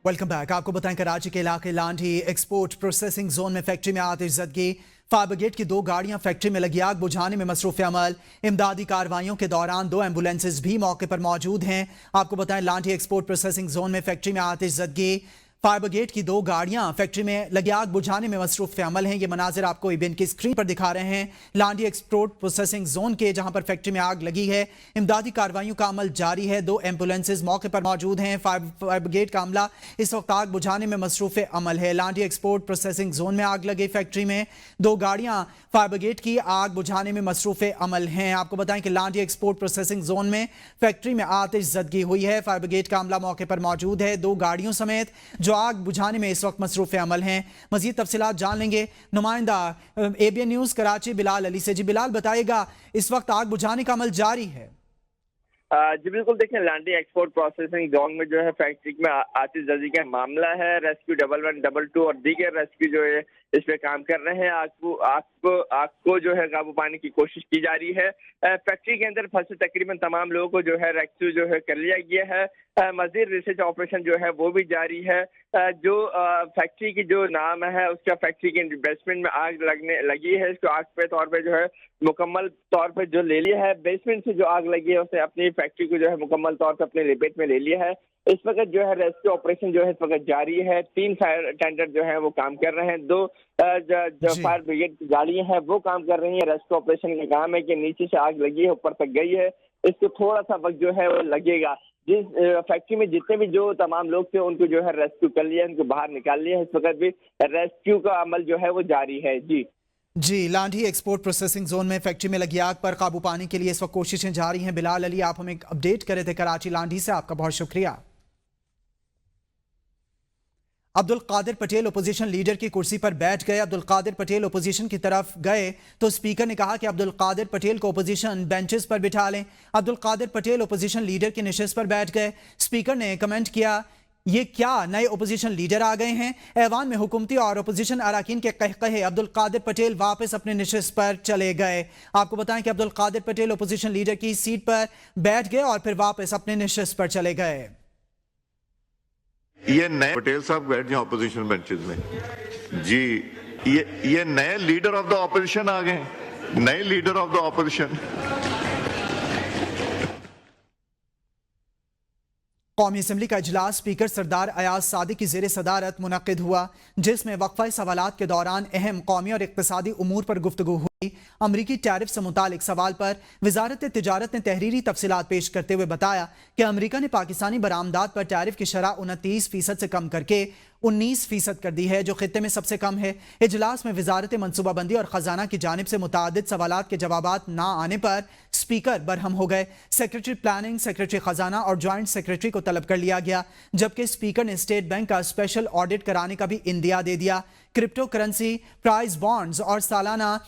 Welcome back. आपको बताएं कराची के इलाके लांढी एक्सपोर्ट प्रोसेसिंग जोन में फैक्ट्री में आतिश ज़दगी। फायर ब्रिगेड की 2 गाड़ियां फैक्ट्री में लगी आग बुझाने में मसरूफ अमल। इमदादी कार्रवाइयों के दौरान 2 एम्बुलेंसेज भी मौके पर मौजूद हैं। आपको बताएं लांढी एक्सपोर्ट प्रोसेसिंग जोन में फैक्ट्री में आतिश ज़दगी। फायर ब्रिगेड की 2 गाड़ियां फैक्ट्री में लगी आग बुझाने में मसरूफ अमल हैं। ये मनाजिर आपको इवेंट की स्क्रीन पर दिखा रहे हैं लांढी एक्सपोर्ट प्रोसेसिंग जोन के, जहां पर फैक्ट्री में आग लगी है। इमदादी कार्रवाइयों का अमल जारी है। 2 एम्बुलेंसेज मौके पर मौजूद हैं। फायर ब्रिगेड का अमला इस वक्त आग बुझाने में मसरूफ अमल है। लांढी एक्सपोर्ट प्रोसेसिंग जोन में आग लगी फैक्ट्री में 2 गाड़ियां फायर ब्रिगेड की आग बुझाने में मसरूफ अमल हैं। आपको बताएं कि लांढी एक्सपोर्ट प्रोसेसिंग जोन में फैक्ट्री में आतिश ज़दगी हुई है। फायर ब्रिगेड का अमला मौके पर मौजूद है। 2 गाड़ियों समेत जो आग बुझाने में इस वक्त मसरूफ अमल हैं। मजीद तफसीलात जान लेंगे नुमाइंदा ABN न्यूज़ कराची बिलाल अली से। जी बिलाल, बताइएगा इस वक्त आग बुझाने का अमल जारी है? जी बिल्कुल, देखें लांढी एक्सपोर्ट प्रोसेसिंग जोन में जो है फैक्ट्री में आतिशबाजी का मामला है। रेस्क्यू 1112 और दीगर रेस्क्यू जो है इस पे काम कर रहे हैं। आग को जो है काबू पाने की कोशिश की जा रही है। फैक्ट्री के अंदर फंसे तकरीबन तमाम लोगों को जो है रेस्क्यू जो है कर लिया गया है। मजीद रिसर्च ऑपरेशन जो है वो भी जारी है। जो फैक्ट्री की जो नाम है उसका फैक्ट्री के बेसमेंट में आग लगने लगी है। इसको आग पे तौर पे जो है मुकम्मल तौर पे जो ले लिया है, बेसमेंट से जो आग लगी है उसने अपनी फैक्ट्री को जो है मुकम्मल तौर पे अपने लपेट में ले लिया है। इस वक्त जो है रेस्क्यू ऑपरेशन जो है इस वक्त जारी है। 3 फायर टेंडर जो है वो काम कर रहे हैं। 2 जो फायर ब्रिगेड की गाड़ियां हैं वो काम कर रही हैं। रेस्क्यू ऑपरेशन का काम है कि नीचे से आग लगी है ऊपर तक गई है, इसको थोड़ा सा वक्त जो है वो लगेगा। जिस फैक्ट्री में जितने भी जो तमाम लोग थे उनको जो है रेस्क्यू कर लिया, उनको बाहर निकाल लिया है। इस वक्त भी रेस्क्यू का अमल जो है वो जारी है। जी, लांढी एक्सपोर्ट प्रोसेसिंग जोन में फैक्ट्री में लगी आग पर काबू पाने के लिए इस वक्त कोशिशें जारी हैं। बिलाल अली, आप हमें अपडेट कर रहे थे कराची लांढी से, आपका बहुत शुक्रिया। अब्दुल कादिर पटेल ओपोजिशन लीडर की कुर्सी पर बैठ गए। अब्दुल कादिर पटेल ओपोजिशन की तरफ गए तो स्पीकर ने कहा कि अब्दुल कादिर पटेल को ओपोजिशन बेंचेस पर बिठा लें। अब्दुल कादिर पटेल ओपोजिशन लीडर की नशिस्त पर बैठ गए। स्पीकर ने कमेंट किया, ये क्या नए ओपोजिशन लीडर आ गए हैं? ऐवान में हुकूमती और ओपोजिशन अराकीन के कहकहे अब्दुल कादिर पटेल वापस अपने नशिस्त पर चले गए। आपको बताएं कि अब्दुल कादिर पटेल ओपोजिशन लीडर की सीट पर बैठ गए और फिर वापस अपने नशिस्त पर चले गए। ये नए पटेल साहब बैठ जाए ऑपोजिशन बेंचेस में। जी, ये नए लीडर ऑफ द ऑपोजिशन आ गए, नए लीडर ऑफ द ऑपोजिशन। कौमी असम्बली का इजलास स्पीकर सरदार अयाज सादिक की ज़ेर सदारत मुनक्किद हुआ, जिसमें वक्फा सवालात के दौरान अहम कौमी और इक़्तिसादी उमूर पर गुफ्तगू हुई। अमरीकी टैरिफ से मुतालिक सवाल पर वजारत तिजारत ने तहरीरी तफसीलात पेश करते हुए बताया कि अमरीका ने पाकिस्तानी बरामदात पर टैरिफ की शरह 29% से कम करके 19% कर दी है, जो खित्ते में सबसे कम है। इजलास में वजारत मनसूबाबंदी और खजाना की जानिब से मुतादिद सवालात के जवाबात ना आने पर स्पीकर बरहम हो गए। सेक्रेटरी प्लानिंग, सेक्रेटरी खजाना और ज्वाइंट सेक्रेटरी को तलब कर लिया गया, जबकि स्पीकर ने स्टेट बैंक का स्पेशल ऑडिट कराने का भी इंदिया दे दिया। क्रिप्टो करेंसी, प्राइस बॉन्ड्स और सालाना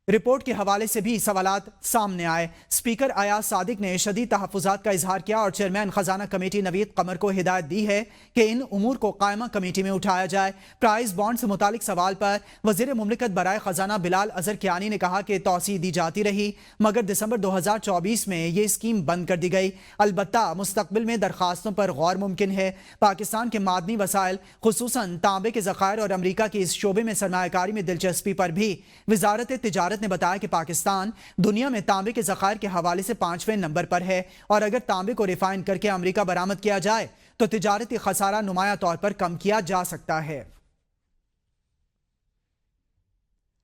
रिपोर्ट के हवाले से भी सवालात सामने आए। स्पीकर अयाज सादिक ने शदीद तहफ़्फ़ुज़ात का इजहार किया और चेयरमैन खजाना कमेटी नवीद कमर को हिदायत दी है कि इन उमूर को कायमा कमेटी में उठाया जाए। प्राइस बॉन्ड से मुतालिक सवाल पर वज़ीर मुमलिकत बराए खजाना बिलाल अज़हर कियानी ने कहा कि तौसी दी जाती रही, मगर दिसंबर 2024 में ये स्कीम बंद कर दी गई। अलबत्ता मुस्तक़बिल में दरखास्तों पर गौर मुमकिन है। पाकिस्तान के मादनी वसाइल खुसूसन तांबे के ज़खायर और अमरीका की इस शोबे में सरमायाकारी में दिलचस्पी पर भी वजारत तिजारत ने बताया कि पाकिस्तान दुनिया में तांबे के ज़खायर के हवाले से 5वें नंबर पर है और अगर तांबे को रिफाइन करके अमरीका बरामद किया जाए तो तिजारती खसारा नुमाया तौर पर कम किया जा सकता है।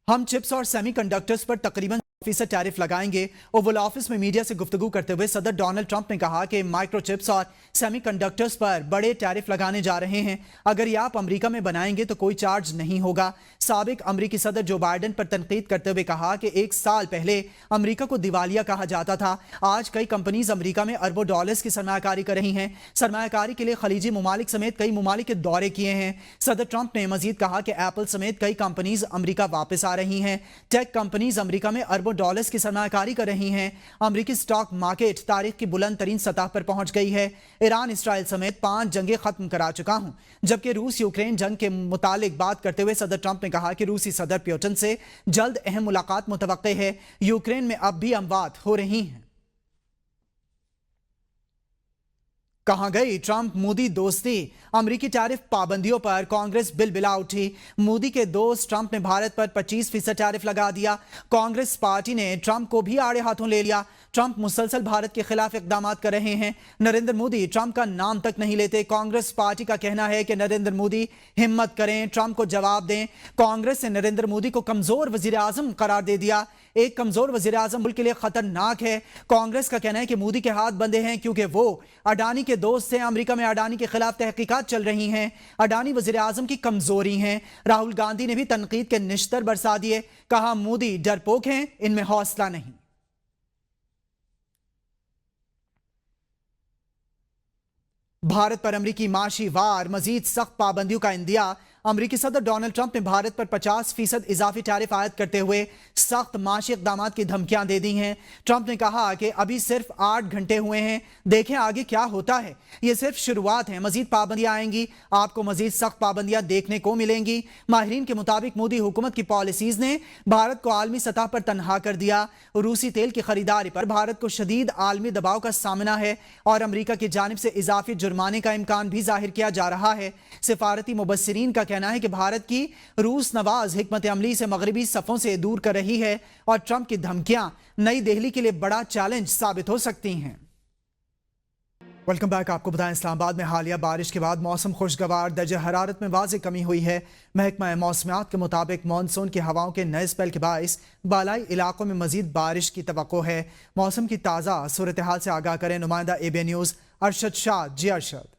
हम चिप्स और सेमीकंडक्टर्स पर तकरीबन 10% टैरिफ लगाएंगे। ओवल ऑफिस में मीडिया से गुफ्तगू करते हुए सदर डोनाल्ड ट्रंप ने कहा कि माइक्रोचिप्स और सेमीकंडक्टर्स पर बड़े टैरिफ लगाने जा रहे हैं। अगर ये आप अमेरिका में बनाएंगे तो कोई चार्ज नहीं होगा। साबिक अमरीकी सदर जो बाइडन पर तनकीद करते हुए कहा कि 1 साल पहले अमरीका को दिवालिया कहा जाता था। आज कई कंपनीज अमरीका में अरबों डॉलर्स की सरमायाकारी कर रही हैं। सरमायाकारी के लिए खलीजी ममालिक समेत कई ममालिक के दौरे किए हैं। सदर ट्रंप ने मजीद कहा कि एप्पल समेत कई कंपनीज अमरीका वापस आ रही हैं। टेक कंपनीज अमरीका में अरबों डॉलर्स की सरमायाकारी कर रही हैं। अमरीकी स्टॉक मार्केट तारीख की बुलंद तरीन सतह पर पहुंच गई है। ईरान इसराइल समेत 5 जंगें खत्म करा चुका हूं, जबकि रूस यूक्रेन जंग के मुतालिक बात करते हुए सदर ट्रंप ने कहा कि रूसी सदर पुतिन से जल्द अहम मुलाकात मुतवक्के है। यूक्रेन में अब भी अमवात हो रही हैं। कहां गई ट्रंप मोदी दोस्ती? अमरीकी टैरिफ पाबंदियों पर कांग्रेस बिलबिला उठी। मोदी के दोस्त ट्रंप ने भारत पर 25% टैरिफ लगा दिया। कांग्रेस पार्टी ने ट्रंप को भी आड़े हाथों ले लिया। ट्रंप मुसलसल भारत के खिलाफ इकदाम कर रहे हैं। नरेंद्र मोदी ट्रंप का नाम तक नहीं लेते। कांग्रेस पार्टी का कहना है कि नरेंद्र मोदी हिम्मत करें, ट्रंप को जवाब दें। कांग्रेस ने नरेंद्र मोदी को कमजोर वजीर आजम करार दे दिया। एक कमजोर वजीर आजम मुल्क के लिए खतरनाक है। कांग्रेस का कहना है कि मोदी के हाथ बंधे हैं क्योंकि वो अडानी के दोस्त हैं। अमेरिका में अडानी के खिलाफ तहकीकात चल रही हैं। अडानी वजीर आजम की कमजोरी हैं। राहुल गांधी ने भी तनकीद के निश्तर बरसा दिए। कहा मोदी डरपोक हैं, इनमें हौसला नहीं। भारत पर अमरीकी माशी वार मजीद सख्त पाबंदियों का इंदिया। अमरीकी सदर डोनाल्ड ट्रंप ने भारत पर 50% इजाफी टैरिफ आयद करते हुए सख्त माशी इक़दामात की धमकियां दे दी हैं। ट्रंप ने कहा कि अभी सिर्फ 8 घंटे हुए हैं, देखें आगे क्या होता है। ये सिर्फ शुरुआत है, मजीद पाबंदियां आएंगी, आपको मजीद सख्त पाबंदियां देखने को मिलेंगी। माहिरीन के मुताबिक मोदी हुकूमत की पॉलिसीज ने भारत को आलमी सतह पर तनहा कर दिया। रूसी तेल की खरीदारी पर भारत को शदीद आलमी दबाव का सामना है और अमरीका की जानिब से इजाफी जुर्माने का इम्कान भी जाहिर किया जा रहा है। सिफारती मुबस्सिरीन का कहना है कि भारत की रूस नवाज हिकमत अमली से मगरबी सफ़ों से दूर कर रही है और ट्रंप की धमकियां नई दिल्ली के लिए बड़ा चैलेंज साबित हो सकती हैं। Welcome back. आपको बताएं, इस्लामाबाद में हालिया बारिश के बाद मौसम खुशगवार। दर्जा हरारत में वाज़ेह कमी हुई है। महकमा मौसमियात के मुताबिक मानसून की हवाओं के नए स्पेल के बाइस बालाई इलाकों में मजीद बारिश की तवक्को है। मौसम की ताज़ा सूरत हाल से आगाह करें नुमाइंदा ABN न्यूज़ अरशद शाह। जी अरशद।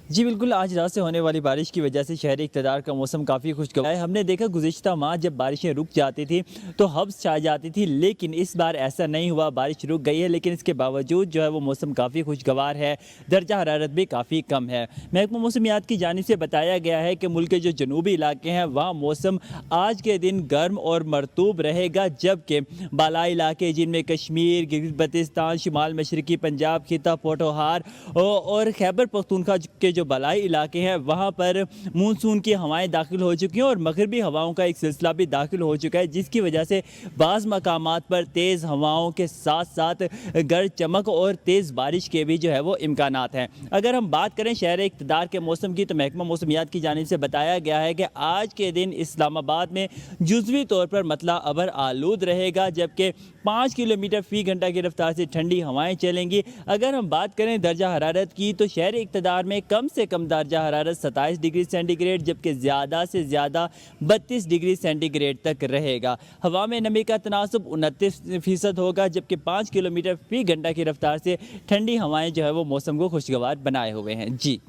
जी बिल्कुल, आज रात से होने वाली बारिश की वजह से शहरी इक़्तिदार का मौसम काफ़ी खुशगवार है। हमने देखा गुज़िश्ता माह जब बारिशें रुक जाती थी तो हब्स छा जाती थी, लेकिन इस बार ऐसा नहीं हुआ। बारिश रुक गई है लेकिन इसके बावजूद जो है वो मौसम काफ़ी खुशगवार है। दर्जा हरारत भी काफ़ी कम है। महकमा मौसमियात की जानिब से बताया गया है कि मुल्क के जो जनूबी इलाके हैं वहाँ मौसम आज के दिन गर्म और मरतूब रहेगा, जबकि बालाई इलाके जिनमें कश्मीर, गिलगित बल्तिस्तान, शुमाल मशरकी पंजाब, खिता पोठोहार और खैबर पख्तूनख्वा के जो बालाई इलाके हैं वहाँ पर मानसून की हवाएं दाखिल हो चुकी हैं और मगरबी हवाओं का एक सिलसिला भी दाखिल हो चुका है, जिसकी वजह से बाज़ मकामात पर तेज़ हवाओं के साथ साथ गर्ज चमक और तेज़ बारिश के भी जो है वो इम्कानात हैं। अगर हम बात करें शहर इक़्तिदार के मौसम की तो महकमा मौसमियात की जानिब से बताया गया है कि आज के दिन इस्लामाबाद में जुज़वी तौर पर मतला अबर आलूद रहेगा, जबकि 5 किलोमीटर फ़ी घंटा की रफ्तार से ठंडी हवाएं चलेंगी। अगर हम बात करें दर्जा हरारत की तो शहर इक़्तिदार में कम से कम दर्जा हरारत 27 डिग्री सेंटीग्रेड जबकि ज़्यादा से ज़्यादा 32 डिग्री सेंटीग्रेड तक रहेगा। हवा में नमी का तनासुब 29% होगा, जबकि 5 किलोमीटर फ़ी घंटा की रफ्तार से ठंडी हवाएं जो है वो मौसम को खुशगवार बनाए हुए हैं। जी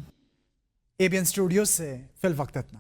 ABN स्टूडियो से फिल वक्त इतना।